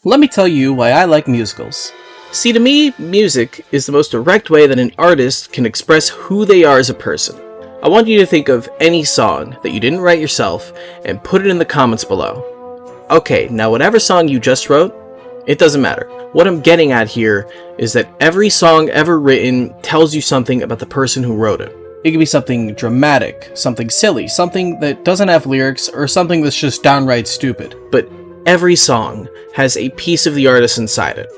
Let me tell you why I like musicals. See, to me, music is the most direct way that an artist can express who they are as a person. I want you to think of any song that you didn't write yourself and put it in the comments below. Okay, now whatever song you just wrote, it doesn't matter. What I'm getting at here is that every song ever written tells you something about the person who wrote it. It can be something dramatic, something silly, something that doesn't have lyrics, or something that's just downright stupid. But every song has a piece of the artist inside it.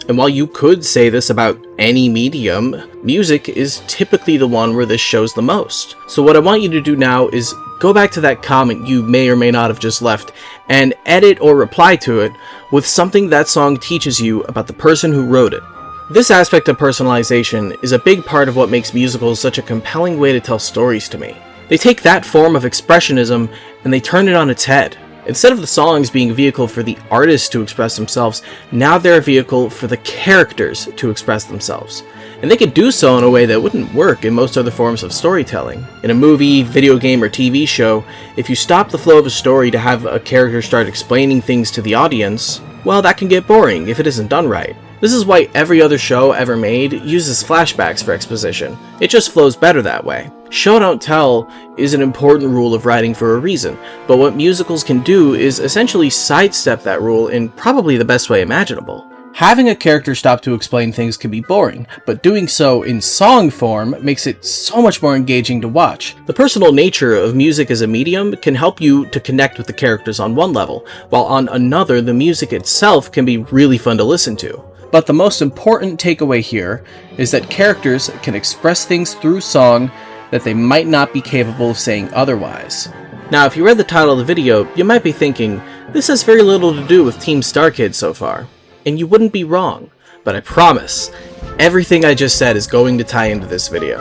And while you could say this about any medium, music is typically the one where this shows the most. So what I want you to do now is go back to that comment you may or may not have just left and edit or reply to it with something that song teaches you about the person who wrote it. This aspect of personalization is a big part of what makes musicals such a compelling way to tell stories to me. They take that form of expressionism and they turn it on its head. Instead of the songs being a vehicle for the artists to express themselves, now they're a vehicle for the characters to express themselves. And they could do so in a way that wouldn't work in most other forms of storytelling. In a movie, video game, or TV show, if you stop the flow of a story to have a character start explaining things to the audience, well, that can get boring if it isn't done right. This is why every other show ever made uses flashbacks for exposition. It just flows better that way. Show don't tell is an important rule of writing for a reason, but what musicals can do is essentially sidestep that rule in probably the best way imaginable. Having a character stop to explain things can be boring, but doing so in song form makes it so much more engaging to watch. The personal nature of music as a medium can help you to connect with the characters on one level, while on another the music itself can be really fun to listen to. But the most important takeaway here is that characters can express things through song that they might not be capable of saying otherwise. Now, if you read the title of the video, you might be thinking, this has very little to do with Team Starkid so far. And you wouldn't be wrong, but I promise, everything I just said is going to tie into this video.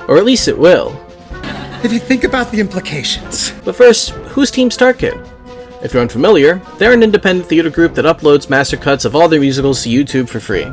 Or at least it will. If you think about the implications. But first, who's Team Starkid? If you're unfamiliar, they're an independent theater group that uploads master cuts of all their musicals to YouTube for free.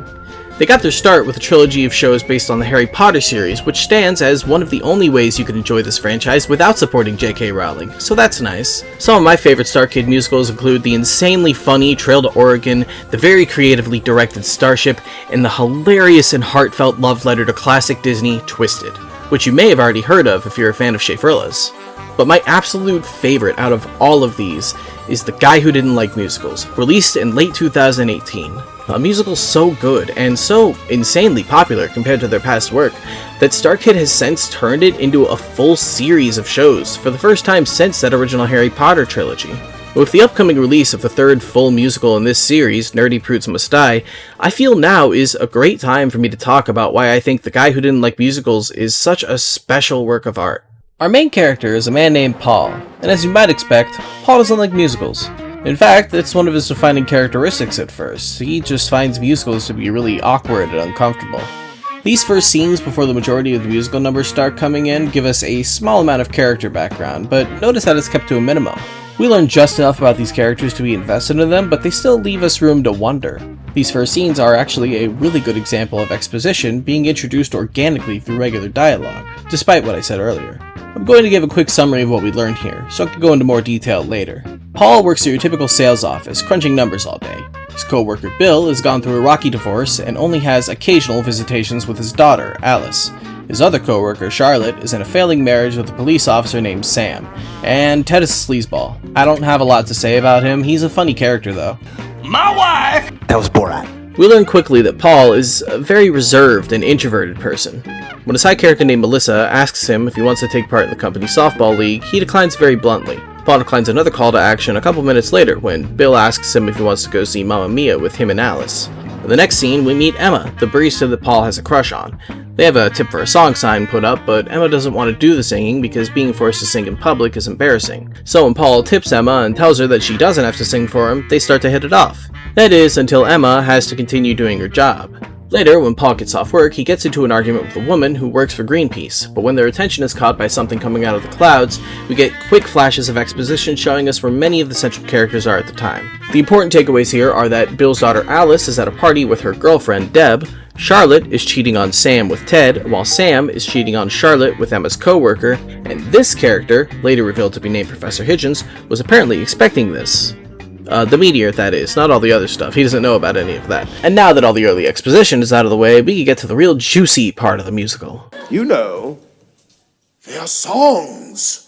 They got their start with a trilogy of shows based on the Harry Potter series, which stands as one of the only ways you can enjoy this franchise without supporting J.K. Rowling, so that's nice. Some of my favorite Starkid musicals include the insanely funny Trail to Oregon, the very creatively directed Starship, and the hilarious and heartfelt love letter to classic Disney, Twisted, which you may have already heard of if you're a fan of Shafrillas. But my absolute favorite out of all of these is The Guy Who Didn't Like Musicals, released in late 2018. A musical so good and so insanely popular compared to their past work that Starkid has since turned it into a full series of shows for the first time since that original Harry Potter trilogy. With the upcoming release of the third full musical in this series, Nerdy Prudes Must Die, I feel now is a great time for me to talk about why I think The Guy Who Didn't Like Musicals is such a special work of art. Our main character is a man named Paul, and as you might expect, Paul doesn't like musicals. In fact, that's one of his defining characteristics at first. He just finds musicals to be really awkward and uncomfortable. These first scenes before the majority of the musical numbers start coming in give us a small amount of character background, but notice that it's kept to a minimum. We learn just enough about these characters to be invested in them, but they still leave us room to wonder. These first scenes are actually a really good example of exposition being introduced organically through regular dialogue, despite what I said earlier. I'm going to give a quick summary of what we learned here, so I can go into more detail later. Paul works at your typical sales office, crunching numbers all day. His co-worker Bill has gone through a rocky divorce and only has occasional visitations with his daughter, Alice. His other co-worker, Charlotte, is in a failing marriage with a police officer named Sam. And Ted is a sleazeball. I don't have a lot to say about him, he's a funny character though. My wife! That was Borat. We learn quickly that Paul is a very reserved and introverted person. When a side character named Melissa asks him if he wants to take part in the company's softball league, he declines very bluntly. Paul declines another call to action a couple minutes later when Bill asks him if he wants to go see Mamma Mia with him and Alice. In the next scene, we meet Emma, the barista that Paul has a crush on. They have a tip for a song sign put up, but Emma doesn't want to do the singing because being forced to sing in public is embarrassing. So when Paul tips Emma and tells her that she doesn't have to sing for him, they start to hit it off. That is, until Emma has to continue doing her job. Later, when Paul gets off work, he gets into an argument with a woman who works for Greenpeace, but when their attention is caught by something coming out of the clouds, we get quick flashes of exposition showing us where many of the central characters are at the time. The important takeaways here are that Bill's daughter Alice is at a party with her girlfriend Deb, Charlotte is cheating on Sam with Ted, while Sam is cheating on Charlotte with Emma's co-worker, and this character, later revealed to be named Professor Hidgens, was apparently expecting this. The meteor, that is, not all the other stuff. He doesn't know about any of that. And now that all the early exposition is out of the way, we can get to the real juicy part of the musical. You know, they are songs.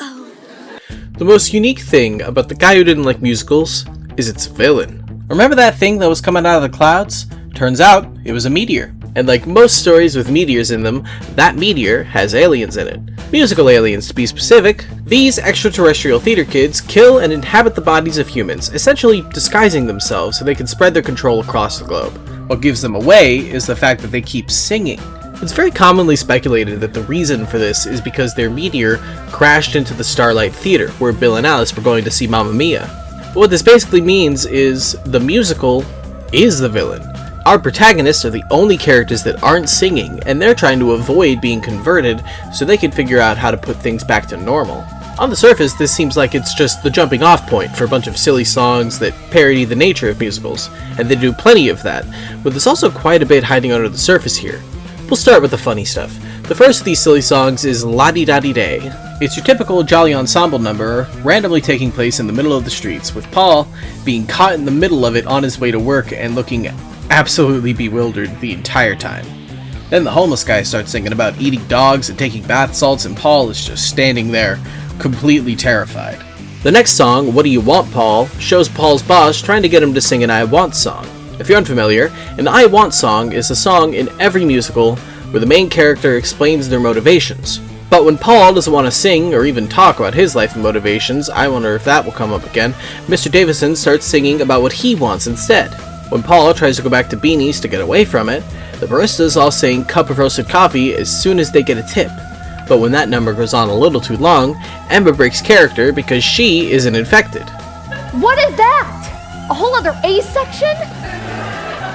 The most unique thing about The Guy Who Didn't Like Musicals is its villain. Remember that thing that was coming out of the clouds? Turns out, it was a meteor. And like most stories with meteors in them, that meteor has aliens in it. Musical aliens, to be specific. These extraterrestrial theater kids kill and inhabit the bodies of humans, essentially disguising themselves so they can spread their control across the globe. What gives them away is the fact that they keep singing. It's very commonly speculated that the reason for this is because their meteor crashed into the Starlight Theater, where Bill and Alice were going to see Mamma Mia. But what this basically means is the musical is the villain. Our protagonists are the only characters that aren't singing, and they're trying to avoid being converted so they can figure out how to put things back to normal. On the surface, this seems like it's just the jumping off point for a bunch of silly songs that parody the nature of musicals, and they do plenty of that, but there's also quite a bit hiding under the surface here. We'll start with the funny stuff. The first of these silly songs is La-Di-Da-Di-Day. It's your typical jolly ensemble number, randomly taking place in the middle of the streets, with Paul being caught in the middle of it on his way to work and looking absolutely bewildered the entire time. Then the homeless guy starts singing about eating dogs and taking bath salts, and Paul is just standing there, completely terrified. The next song, What Do You Want, Paul, shows Paul's boss trying to get him to sing an I Want song. If you're unfamiliar, an I Want song is a song in every musical where the main character explains their motivations. But when Paul doesn't want to sing or even talk about his life and motivations, I wonder if that will come up again, Mr. Davison starts singing about what he wants instead. When Paul tries to go back to Beanie's to get away from it, the baristas all sing Cup of Roasted Coffee as soon as they get a tip. But when that number goes on a little too long, Emma breaks character because she isn't infected. What is that? A whole other A section?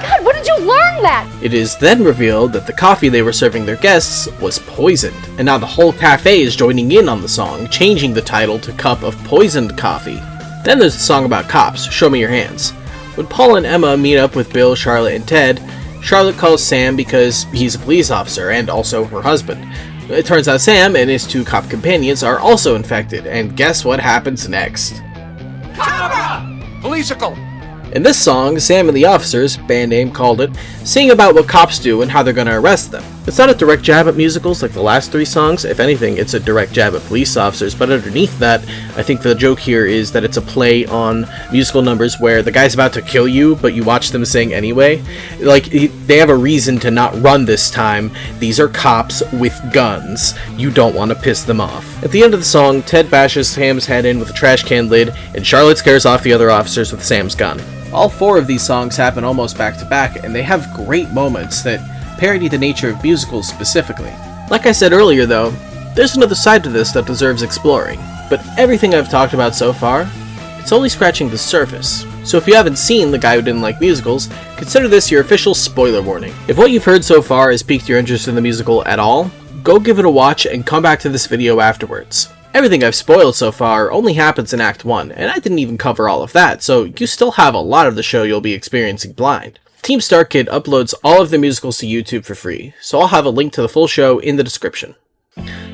God, when did you learn that? It is then revealed that the coffee they were serving their guests was poisoned, and now the whole cafe is joining in on the song, changing the title to Cup of Poisoned Coffee. Then there's the song about cops, Show Me Your Hands. When Paul and Emma meet up with Bill, Charlotte, and Ted, Charlotte calls Sam because he's a police officer and also her husband. It turns out Sam and his two cop companions are also infected, and guess what happens next? Policical! In this song, Sam and the officers, band name called it, sing about what cops do and how they're going to arrest them. It's not a direct jab at musicals like the last three songs. If anything, it's a direct jab at police officers, but underneath that, I think the joke here is that it's a play on musical numbers where the guy's about to kill you, but you watch them sing anyway. Like, they have a reason to not run this time. These are cops with guns. You don't want to piss them off. At the end of the song, Ted bashes Sam's head in with a trash can lid, and Charlotte scares off the other officers with Sam's gun. All four of these songs happen almost back to back, and they have great moments that parody the nature of musicals specifically. Like I said earlier though, there's another side to this that deserves exploring, but everything I've talked about so far, it's only scratching the surface. So if you haven't seen The Guy Who Didn't Like Musicals, consider this your official spoiler warning. If what you've heard so far has piqued your interest in the musical at all, go give it a watch and come back to this video afterwards. Everything I've spoiled so far only happens in Act 1, and I didn't even cover all of that, so you still have a lot of the show you'll be experiencing blind. Team Starkid uploads all of their musicals to YouTube for free, so I'll have a link to the full show in the description.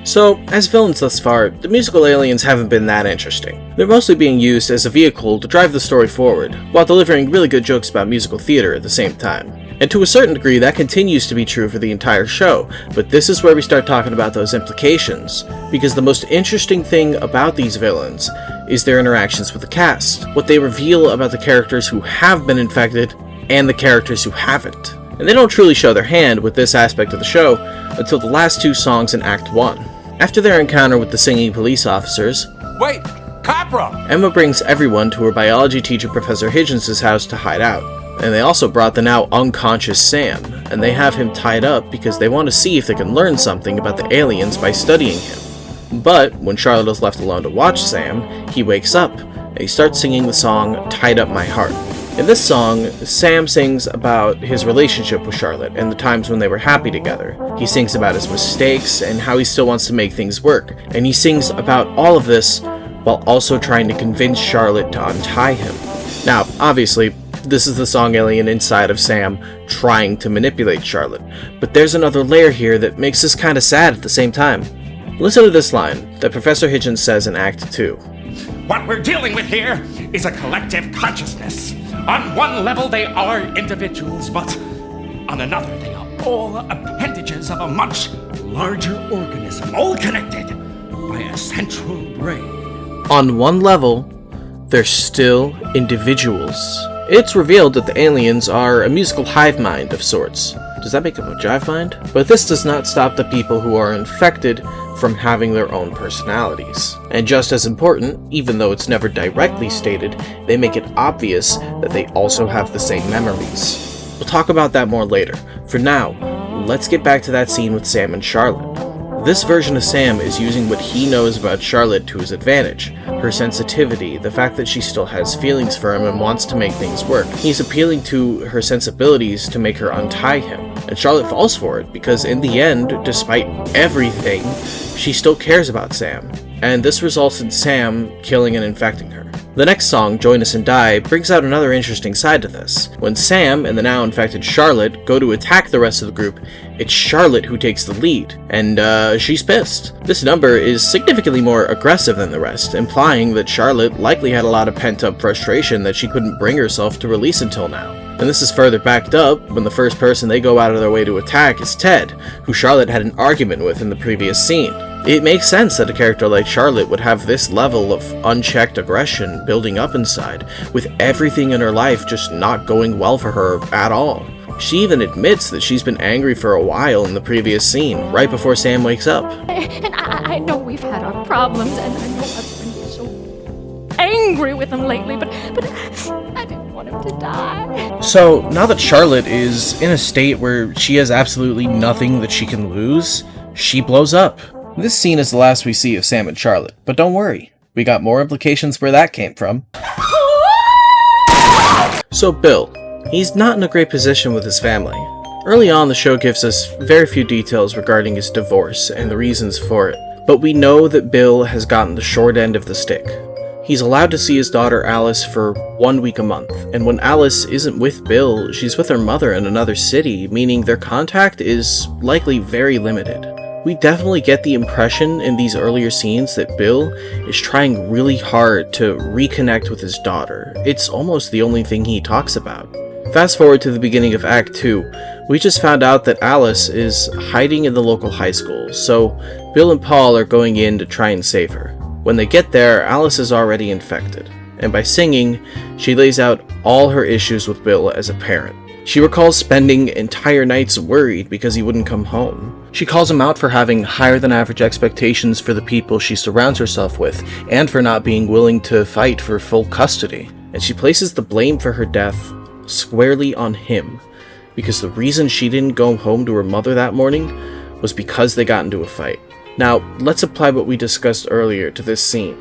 So, as villains thus far, the musical aliens haven't been that interesting. They're mostly being used as a vehicle to drive the story forward, while delivering really good jokes about musical theater at the same time. And to a certain degree, that continues to be true for the entire show, but this is where we start talking about those implications, because the most interesting thing about these villains is their interactions with the cast, what they reveal about the characters who have been infected, and the characters who haven't. And they don't truly show their hand with this aspect of the show until the last two songs in Act 1. After their encounter with the singing police officers, Wait! Capra! Emma brings everyone to her biology teacher Professor Hidgens' house to hide out. And they also brought the now unconscious Sam, and they have him tied up because they want to see if they can learn something about the aliens by studying him. But when Charlotte is left alone to watch Sam, he wakes up, and he starts singing the song Tied Up My Heart. In this song, Sam sings about his relationship with Charlotte and the times when they were happy together. He sings about his mistakes and how he still wants to make things work, and he sings about all of this while also trying to convince Charlotte to untie him. Now, obviously, this is the song alien inside of Sam trying to manipulate Charlotte, but there's another layer here that makes this kinda sad at the same time. Listen to this line that Professor Hidgens says in Act 2. What we're dealing with here is a collective consciousness. On one level, they are individuals, but on another, they are all appendages of a much larger organism, all connected by a central brain. On one level, they're still individuals. It's revealed that the aliens are a musical hive mind of sorts. Does that make them a jive mind? But this does not stop the people who are infected from having their own personalities. And just as important, even though it's never directly stated, they make it obvious that they also have the same memories. We'll talk about that more later. For now, let's get back to that scene with Sam and Charlotte. This version of Sam is using what he knows about Charlotte to his advantage. Her sensitivity, the fact that she still has feelings for him and wants to make things work. He's appealing to her sensibilities to make her untie him. And Charlotte falls for it, because in the end, despite everything, she still cares about Sam. And this results in Sam killing and infecting her. The next song, Join Us and Die, brings out another interesting side to this. When Sam and the now infected Charlotte go to attack the rest of the group, it's Charlotte who takes the lead, and she's pissed. This number is significantly more aggressive than the rest, implying that Charlotte likely had a lot of pent-up frustration that she couldn't bring herself to release until now. And this is further backed up when the first person they go out of their way to attack is Ted, who Charlotte had an argument with in the previous scene. It makes sense that a character like Charlotte would have this level of unchecked aggression building up inside, with everything in her life just not going well for her at all. She even admits that she's been angry for a while in the previous scene, right before Sam wakes up. And I know we've had our problems, and I know I've been so angry with him lately, but I didn't want him to die. So, now that Charlotte is in a state where she has absolutely nothing that she can lose, she blows up. This scene is the last we see of Sam and Charlotte, but don't worry, we got more implications where that came from. So Bill, he's not in a great position with his family. Early on, the show gives us very few details regarding his divorce and the reasons for it, but we know that Bill has gotten the short end of the stick. He's allowed to see his daughter Alice for 1 week a month, and when Alice isn't with Bill, she's with her mother in another city, meaning their contact is likely very limited. We definitely get the impression in these earlier scenes that Bill is trying really hard to reconnect with his daughter. It's almost the only thing he talks about. Fast forward to the beginning of Act 2, we just found out that Alice is hiding in the local high school, so Bill and Paul are going in to try and save her. When they get there, Alice is already infected, and by singing, she lays out all her issues with Bill as a parent. She recalls spending entire nights worried because he wouldn't come home. She calls him out for having higher than average expectations for the people she surrounds herself with, and for not being willing to fight for full custody. And she places the blame for her death squarely on him, because the reason she didn't go home to her mother that morning was because they got into a fight. Now, let's apply what we discussed earlier to this scene.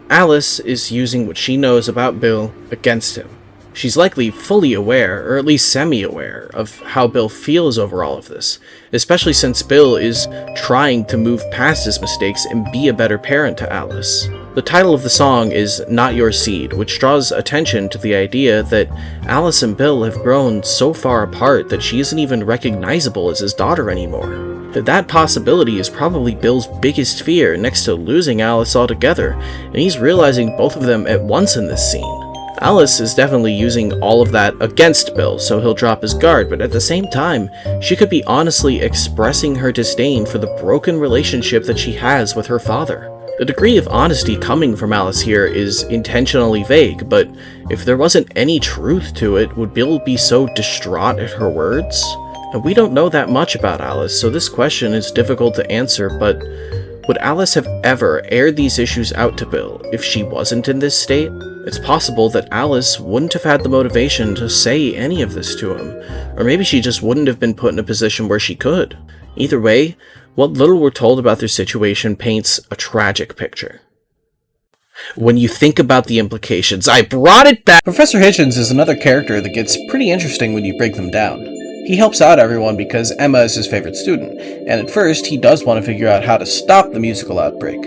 Alice is using what she knows about Bill against him. She's likely fully aware, or at least semi-aware, of how Bill feels over all of this, especially since Bill is trying to move past his mistakes and be a better parent to Alice. The title of the song is Not Your Seed, which draws attention to the idea that Alice and Bill have grown so far apart that she isn't even recognizable as his daughter anymore. That possibility is probably Bill's biggest fear next to losing Alice altogether, and he's realizing both of them at once in this scene. Alice is definitely using all of that against Bill, so he'll drop his guard, but at the same time, she could be honestly expressing her disdain for the broken relationship that she has with her father. The degree of honesty coming from Alice here is intentionally vague, but if there wasn't any truth to it, would Bill be so distraught at her words? And we don't know that much about Alice, so this question is difficult to answer, but would Alice have ever aired these issues out to Bill if she wasn't in this state? It's possible that Alice wouldn't have had the motivation to say any of this to him, or maybe she just wouldn't have been put in a position where she could. Either way, what little we're told about their situation paints a tragic picture. When you think about the implications, I brought it back! Professor Hidgens is another character that gets pretty interesting when you break them down. He helps out everyone because Emma is his favorite student, and at first he does want to figure out how to stop the musical outbreak.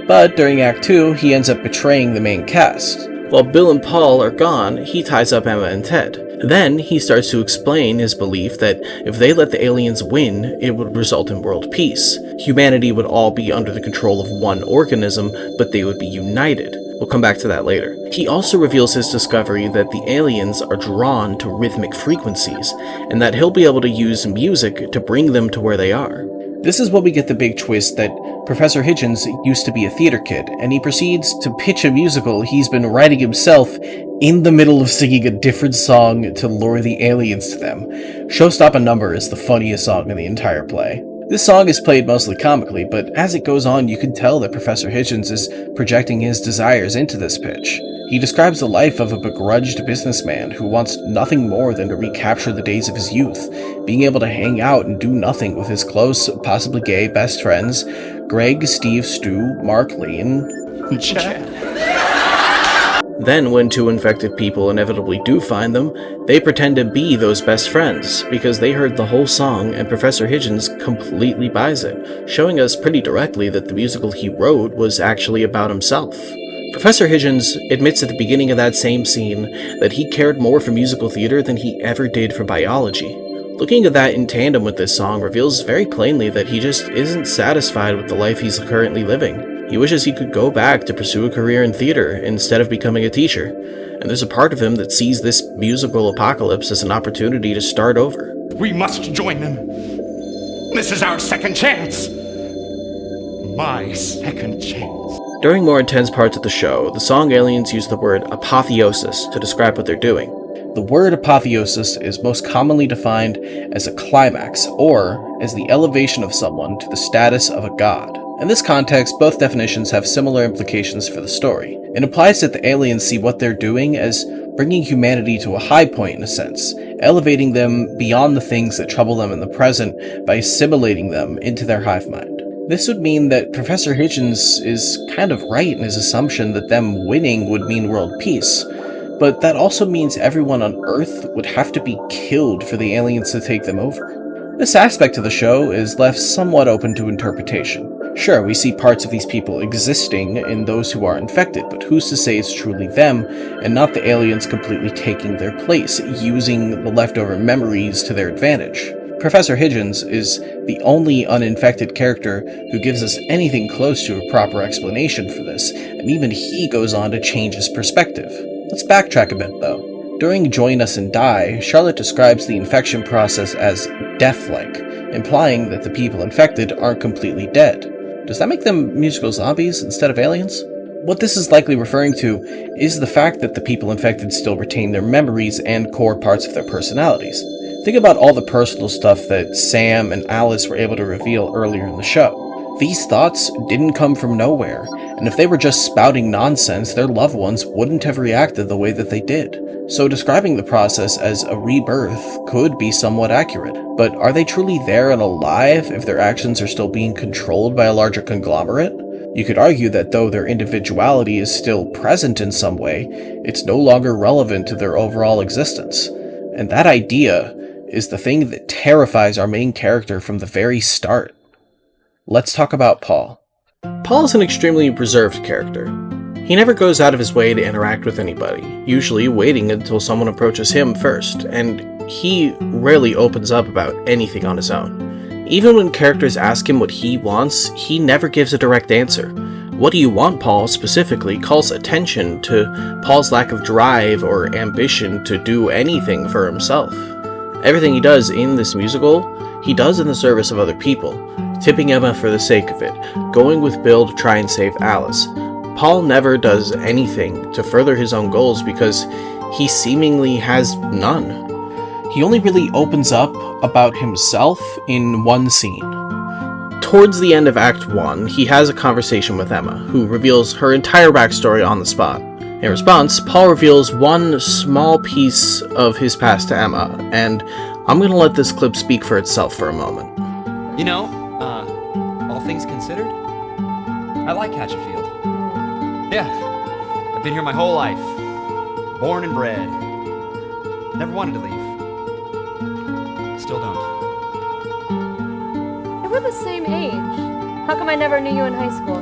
But during Act 2, he ends up betraying the main cast. While Bill and Paul are gone, he ties up Emma and Ted. Then he starts to explain his belief that if they let the aliens win, it would result in world peace. Humanity would all be under the control of one organism, but they would be united. We'll come back to that later. He also reveals his discovery that the aliens are drawn to rhythmic frequencies, and that he'll be able to use music to bring them to where they are. This is when we get the big twist that Professor Hidgens used to be a theater kid, and he proceeds to pitch a musical he's been writing himself in the middle of singing a different song to lure the aliens to them. Showstoppa Number is the funniest song in the entire play. This song is played mostly comically, but as it goes on, you can tell that Professor Hidgens is projecting his desires into this pitch. He describes the life of a begrudged businessman who wants nothing more than to recapture the days of his youth, being able to hang out and do nothing with his close, possibly gay, best friends, Greg, Steve, Stu, Mark, Lee, and Chad. Then, when two infected people inevitably do find them, they pretend to be those best friends, because they heard the whole song and Professor Hidgens completely buys it, showing us pretty directly that the musical he wrote was actually about himself. Professor Hidgens admits at the beginning of that same scene that he cared more for musical theater than he ever did for biology. Looking at that in tandem with this song reveals very plainly that he just isn't satisfied with the life he's currently living. He wishes he could go back to pursue a career in theater instead of becoming a teacher, and there's a part of him that sees this musical apocalypse as an opportunity to start over. We must join them. This is our second chance. My second chance. During more intense parts of the show, the song aliens use the word apotheosis to describe what they're doing. The word apotheosis is most commonly defined as a climax, or as the elevation of someone to the status of a god. In this context, both definitions have similar implications for the story. It implies that the aliens see what they're doing as bringing humanity to a high point in a sense, elevating them beyond the things that trouble them in the present by assimilating them into their hive mind. This would mean that Professor Hidgens is kind of right in his assumption that them winning would mean world peace, but that also means everyone on Earth would have to be killed for the aliens to take them over. This aspect of the show is left somewhat open to interpretation. Sure, we see parts of these people existing in those who are infected, but who's to say it's truly them, and not the aliens completely taking their place, using the leftover memories to their advantage? Professor Hidgens is the only uninfected character who gives us anything close to a proper explanation for this, and even he goes on to change his perspective. Let's backtrack a bit, though. During Join Us and Die, Charlotte describes the infection process as death-like, implying that the people infected aren't completely dead. Does that make them musical zombies instead of aliens? What this is likely referring to is the fact that the people infected still retain their memories and core parts of their personalities. Think about all the personal stuff that Sam and Alice were able to reveal earlier in the show. These thoughts didn't come from nowhere, and if they were just spouting nonsense, their loved ones wouldn't have reacted the way that they did. So describing the process as a rebirth could be somewhat accurate, but are they truly there and alive if their actions are still being controlled by a larger conglomerate? You could argue that though their individuality is still present in some way, it's no longer relevant to their overall existence. And that idea is the thing that terrifies our main character from the very start. Let's talk about Paul. Paul is an extremely reserved character. He never goes out of his way to interact with anybody, usually waiting until someone approaches him first, and he rarely opens up about anything on his own. Even when characters ask him what he wants, he never gives a direct answer. What do you want, Paul, specifically calls attention to Paul's lack of drive or ambition to do anything for himself. Everything he does in this musical, he does in the service of other people, tipping Emma for the sake of it, going with Bill to try and save Alice. Paul never does anything to further his own goals because he seemingly has none. He only really opens up about himself in one scene. Towards the end of Act 1, he has a conversation with Emma, who reveals her entire backstory on the spot. In response, Paul reveals one small piece of his past to Emma, and I'm going to let this clip speak for itself for a moment. You know, all things considered, I like Hatchetfield. Yeah, I've been here my whole life. Born and bred. Never wanted to leave. Still don't. We're the same age. How come I never knew you in high school?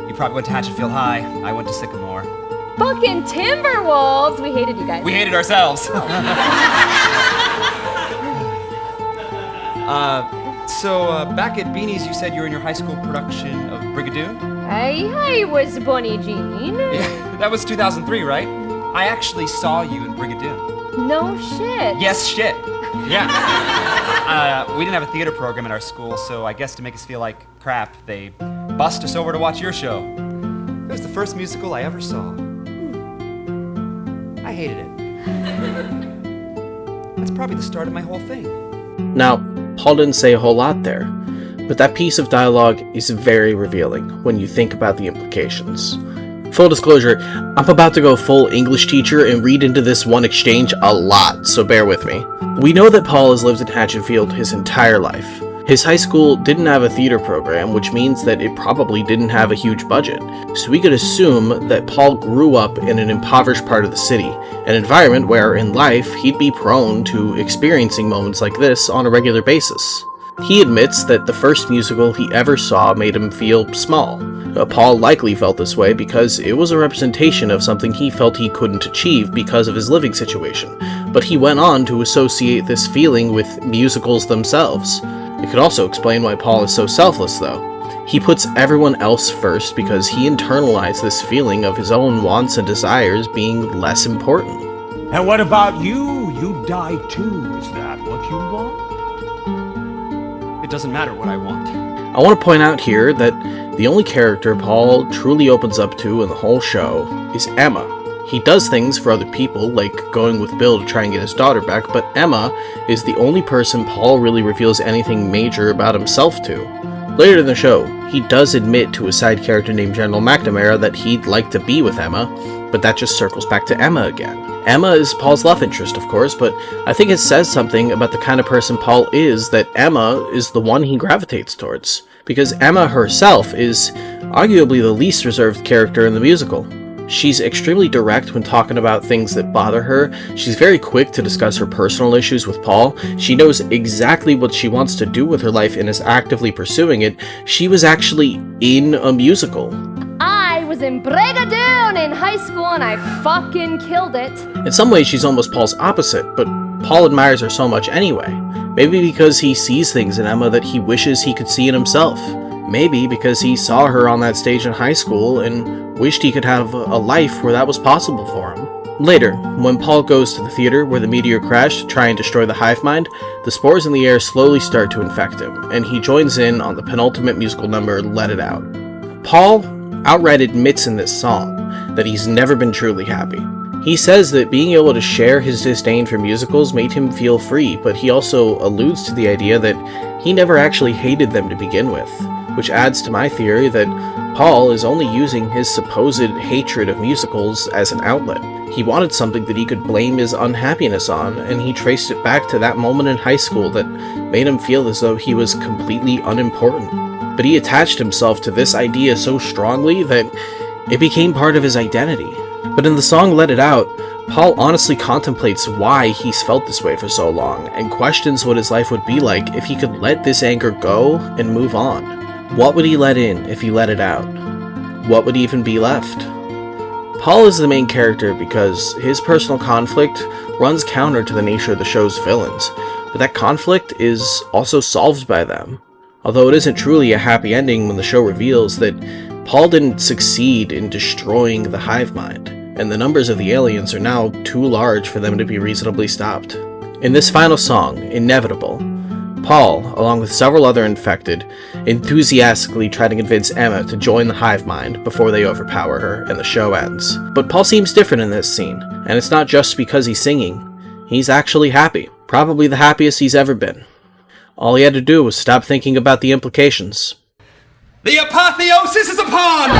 You probably went to Hatchetfield High. I went to Sycamore. Fucking Timberwolves! We hated you guys. We hated ourselves. So back at Beanie's, you said you were in your high school production of Brigadoon? I was Bunny Jean. Yeah, That was 2003, right? I actually saw you in Brigadoon. No shit. Yes, shit. Yeah. We didn't have a theater program at our school, so I guess to make us feel like crap, they bussed us over to watch your show. It was the first musical I ever saw. I hated it. That's probably the start of my whole thing. Now, Paul didn't say a whole lot there, but that piece of dialogue is very revealing when you think about the implications. Full disclosure, I'm about to go full English teacher and read into this one exchange a lot, so bear with me. We know that Paul has lived in Hatchetfield his entire life. His high school didn't have a theater program, which means that it probably didn't have a huge budget. So we could assume that Paul grew up in an impoverished part of the city, an environment where in life he'd be prone to experiencing moments like this on a regular basis. He admits that the first musical he ever saw made him feel small. Paul likely felt this way because it was a representation of something he felt he couldn't achieve because of his living situation, but he went on to associate this feeling with musicals themselves. It could also explain why Paul is so selfless, though. He puts everyone else first because he internalized this feeling of his own wants and desires being less important. And what about you? You die too. Is that what you want? It doesn't matter what I want. I want to point out here that the only character Paul truly opens up to in the whole show is Emma. He does things for other people, like going with Bill to try and get his daughter back, but Emma is the only person Paul really reveals anything major about himself to. Later in the show, he does admit to a side character named General McNamara that he'd like to be with Emma, but that just circles back to Emma again. Emma is Paul's love interest, of course, but I think it says something about the kind of person Paul is that Emma is the one he gravitates towards, because Emma herself is arguably the least reserved character in the musical. She's extremely direct when talking about things that bother her. She's very quick to discuss her personal issues with Paul. She knows exactly what she wants to do with her life and is actively pursuing it. She was actually in a musical. I was in Brigadoon in high school and I fucking killed it. In some ways, she's almost Paul's opposite, but Paul admires her so much anyway. Maybe because he sees things in Emma that he wishes he could see in himself. Maybe because he saw her on that stage in high school and wished he could have a life where that was possible for him. Later, when Paul goes to the theater where the meteor crashed to try and destroy the hive mind, the spores in the air slowly start to infect him, and he joins in on the penultimate musical number, Let It Out. Paul outright admits in this song that he's never been truly happy. He says that being able to share his disdain for musicals made him feel free, but he also alludes to the idea that he never actually hated them to begin with, which adds to my theory that Paul is only using his supposed hatred of musicals as an outlet. He wanted something that he could blame his unhappiness on, and he traced it back to that moment in high school that made him feel as though he was completely unimportant. But he attached himself to this idea so strongly that it became part of his identity. But in the song Let It Out, Paul honestly contemplates why he's felt this way for so long, and questions what his life would be like if he could let this anger go and move on. What would he let in if he let it out? What would even be left? Paul is the main character because his personal conflict runs counter to the nature of the show's villains, but that conflict is also solved by them. Although it isn't truly a happy ending when the show reveals that Paul didn't succeed in destroying the hive mind, and the numbers of the aliens are now too large for them to be reasonably stopped. In this final song, Inevitable, Paul, along with several other infected, enthusiastically try to convince Emma to join the hive mind before they overpower her and the show ends. But Paul seems different in this scene, and it's not just because he's singing. He's actually happy, probably the happiest he's ever been. All he had to do was stop thinking about the implications. The Apotheosis is upon!